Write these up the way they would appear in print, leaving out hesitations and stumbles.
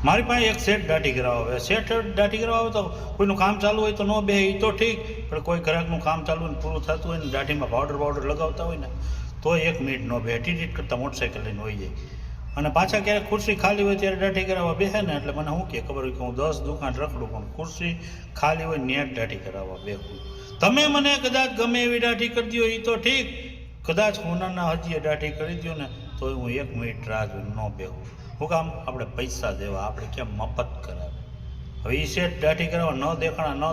મારી પાસે એક સેટ દાઢી કરાવે સેટ દાઢી કરાવે તો કોઈનું કામ ચાલુ હોય તો ન બે એ તો ઠીક, પણ કોઈ ગ્રાહકનું કામ ચાલુ હોય પૂરું થતું હોય ને દાઢીમાં પાવડર લગાવતા હોય ને તો 1 મિનિટ ન બે ટીટ કરતાં મોટરસાઇકલ લઈને હોઈ જાય. અને પાછા ક્યારેક ખુરશી ખાલી હોય ત્યારે દાઢી કરાવવા બેસે ને એટલે મને શું કે ખબર હોય કે હું 10 દુકાન રખડું પણ ખુરશી ખાલી હોય ને દાઢી કરાવવા બેસું. તમે મને કદાચ ગમે એવી દાઢી કરી દો એ તો ઠીક, કદાચ હોનાના હજીએ દાઢી કરી દો ને તો હું 1 મિનિટ રાહ જોઈને ન બેહું. શું કામ? આપણે પૈસા દેવા, આપણે કેમ મફત કરાવે. હવે એ શેઠ દાઢી કરાવવા ન દેખાણા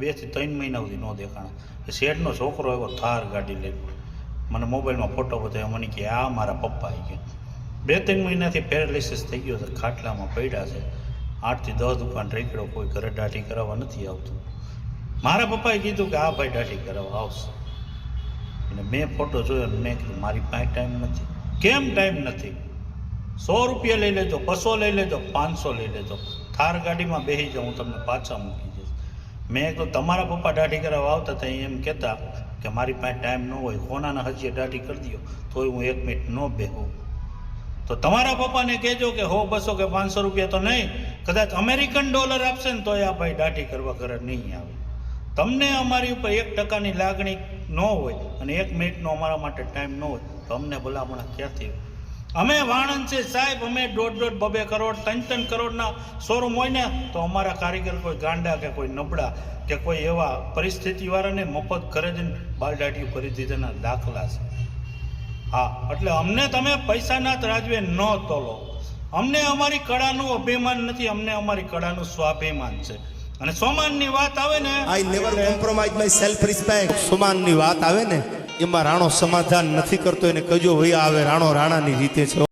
2 થી 3 મહિના સુધી ન દેખાણા. શેઠનો છોકરો એવો થાર ગાડી લઈને મને મોબાઈલમાં ફોટો બતાવ્યો, મને કે આ મારા પપ્પા આવી ગયા. 2-3 મહિનાથી પેરાલિસિસ થઈ ગયો છે, ખાટલામાં પડ્યા છે. 8 થી 10 દુકાન રેકડો, કોઈ ઘરે દાઢી કરાવવા નથી આવતું. મારા પપ્પાએ કીધું કે આ ભાઈ દાઢી કરાવવા આવશે. અને મેં ફોટો જોયો અને મેં કીધું મારી પાસે ટાઈમ નથી. કેમ ટાઈમ નથી? 100 રૂપિયા લઈ લેજો, 200 લઈ લેજો, 500 લઈ લેજો, થાર ગાડીમાં બેસી જાઉં, હું તમને પાછા મૂકી જઈશ. મેં કીધું તમારા પપ્પા દાઢી કરાવવા આવતા હતા એમ કહેતા કે મારી પાસે ટાઈમ ન હોય, હોનાના હજીએ દાઢી કરી દો તોય હું 1 મિનિટ ન બેહું. તો તમારા પપ્પાને કહેજો કે 100, 200 કે 500 રૂપિયા તો નહીં, કદાચ અમેરિકન ડોલર આપશે ને તોય આ ભાઈ દાઢી કરવા ઘરે નહીં આવે. તમને અમારી ઉપર 1% લાગણી ન હોય અને 1 મિનિટનો અમારા માટે ટાઈમ ન હોય તો અમને ભલામણ ક્યાંથી? અમે વાણંદ છે સાહેબ, અમે 1.5, 2 કરોડ 3 કરોડના શોરૂમ હોય ને તો અમારા કારીગર કોઈ ગાંડા કે કોઈ નબળા કે કોઈ એવા પરિસ્થિતિવાળાને મફત ઘરે જઈને બાલ દાઢી કરી દીધાના દાખલા છે. હા, એટલે અમને તમે પૈસાના ત્રાજવે ન તોલો. અમને અમારી કળાનું અભિમાન નથી, અમને અમારી કળાનું સ્વાભિમાન છે. અને સોમાનની વાત આવે ને, I never compromise my self respect. સોમાનની વાત આવે ને એમાં રાણો સમાધાન નથી કરતો, એને કજો વહી આવે રાણો રાણાની રીતે છે.